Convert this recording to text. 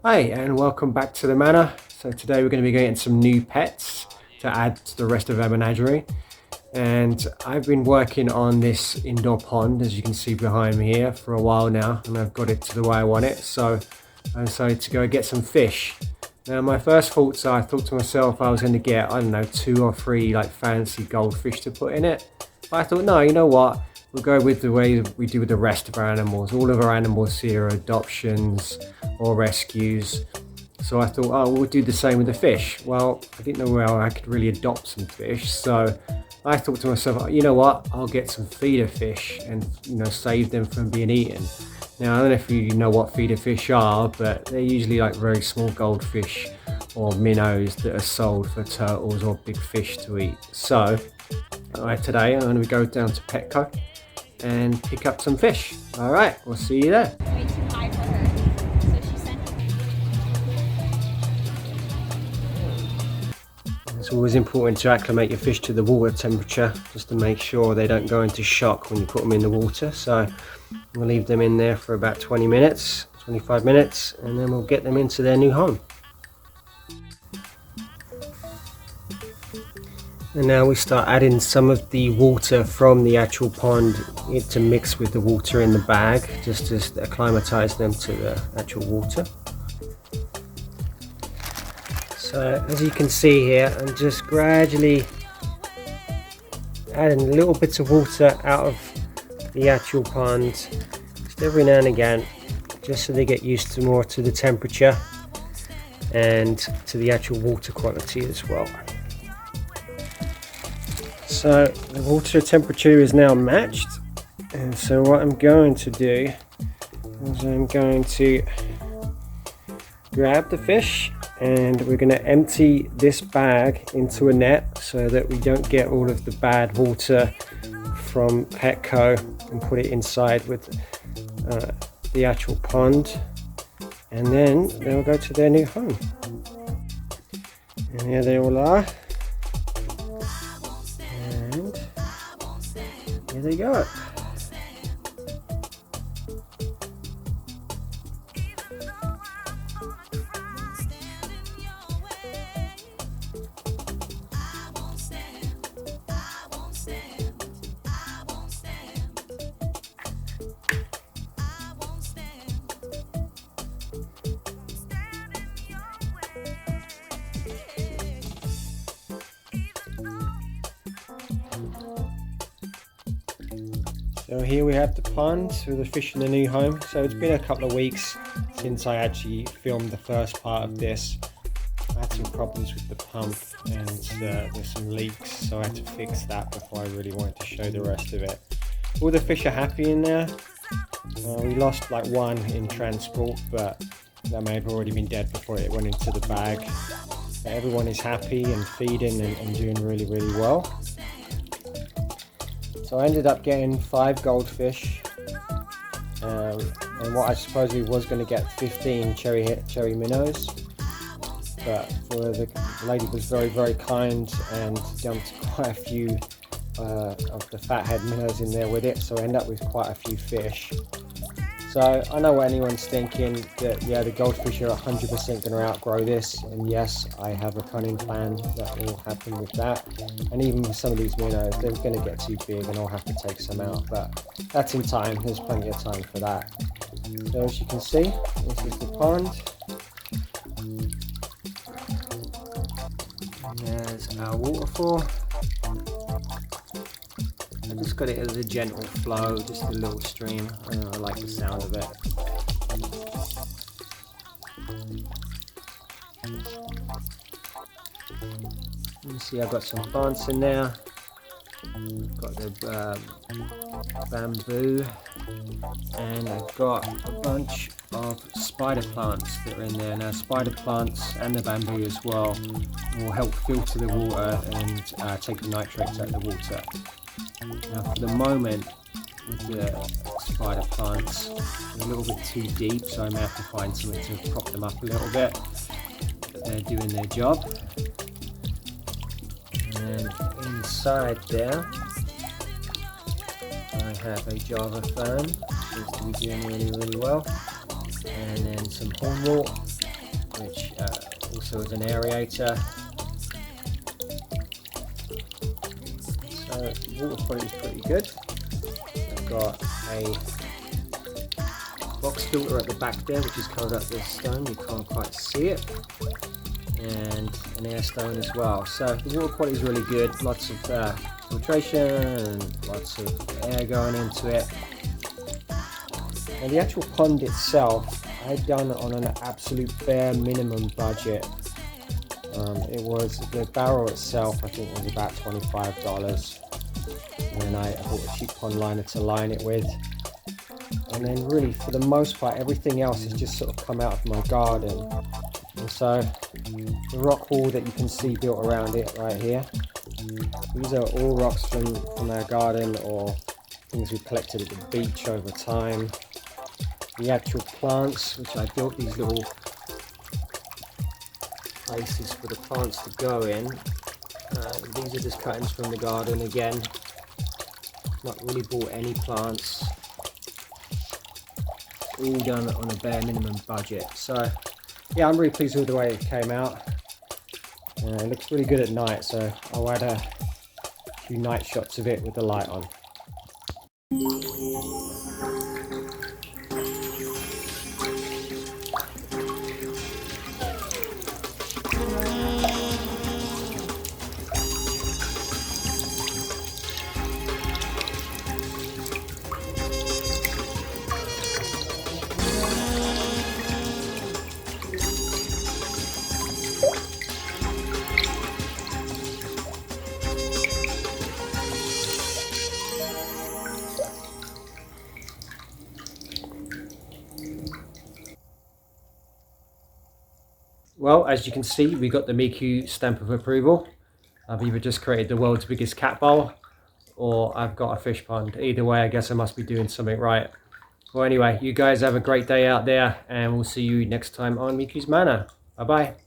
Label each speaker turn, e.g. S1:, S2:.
S1: Hi and welcome back to the manor. So today we're going to be getting some new pets to add to the rest of our menagerie. And I've been working on this indoor pond, as you can see behind me here, for a while now, and I've got it to the way I want it. So I decided to go get some fish. Now my first thoughts are, I thought to myself I was going to get, I don't know, 2 or 3 like fancy goldfish to put in it. But I thought, no, you know what? We'll go with the way we do with the rest of our animals. All of our animals here are adoptions or rescues. So I thought, oh, we'll do the same with the fish. Well, I didn't know where I could really adopt some fish. So I thought to myself, "Oh, you know what? I'll get some feeder fish and, save them from being eaten." Now, I don't know if you know what feeder fish are, but they're usually like very small goldfish or minnows that are sold for turtles or big fish to eat. So, today I'm going to go down to Petco and pick up some fish. All right, we'll see you there.
S2: Way too high for her. So she sent
S1: It's always important to acclimate your fish to the water temperature just to make sure they don't go into shock when you put them in the water. So we'll leave them in there for about 20 minutes, 25 minutes, and then we'll get them into their new home. And now we start adding some of the water from the actual pond to mix with the water in the bag, just to acclimatize them to the actual water. So as you can see here, I'm just gradually adding little bits of water out of the actual pond, just every now and again, just so they get used to more to the temperature and to the actual water quality as well. So the water temperature is now matched, and so what I'm going to do is I'm going to grab the fish and we're going to empty this bag into a net so that we don't get all of the bad water from Petco and put it inside with the actual pond, and then they'll go to their new home. And here they all are, and here they go. So here we have the pond with the fish in the new home. So it's been a couple of weeks since I actually filmed the first part of this. I had some problems with the pump and there's some leaks, so I had to fix that before I really wanted to show the rest of it. All the fish are happy in there. We lost like one in transport, but that may have already been dead before it went into the bag. But everyone is happy and feeding and doing really, really well. So I ended up getting 5 goldfish, and what I supposedly was going to get 15 cherry minnows, but the lady was very, very kind and dumped quite a few of the fathead minnows in there with it, so I ended up with quite a few fish. So I know what anyone's thinking, that yeah, the goldfish are 100% going to outgrow this, and yes, I have a cunning plan that will happen with that. And even with some of these minnows, they're going to get too big and I'll have to take some out, but that's in time. There's plenty of time for that. So as you can see, this is the pond. And there's our waterfall. I just got it as a gentle flow, just a little stream. I like the sound of it. You see I've got some plants in there. Got the bamboo, and I've got a bunch of spider plants that are in there. Now spider plants and the bamboo as well will help filter the water and take the nitrates out of the water. Now for the moment, with the spider plants, they're a little bit too deep, so I may have to find something to prop them up a little bit, but they're doing their job. And inside there, I have a Java fern, seems to be doing really, really well, and then some hornwort, which also is an aerator. So the water quality is pretty good. I've got a box filter at the back there, which is covered up with stone. You can't quite see it. And an air stone as well. So the water quality is really good. Lots of filtration and lots of air going into it. And the actual pond itself, I'd done it on an absolute bare minimum budget. It was, the barrel itself I think was about $25, and then I bought a cheap pond liner to line it with. And then really for the most part everything else has just sort of come out of my garden. And so the rock wall that you can see built around it right here, these are all rocks from our garden or things we collected at the beach over time. The actual plants, which I built these little places for the plants to go in. These are just cuttings from the garden again. Not really bought any plants. All done on a bare minimum budget. So yeah, I'm really pleased with the way it came out. It looks really good at night, so I'll add a few night shots of it with the light on. Well, as you can see, we got the Miku stamp of approval. I've either just created the world's biggest cat bowl, or I've got a fish pond. Either way, I guess I must be doing something right. Well, anyway, you guys have a great day out there, and we'll see you next time on Miku's Manor. Bye-bye.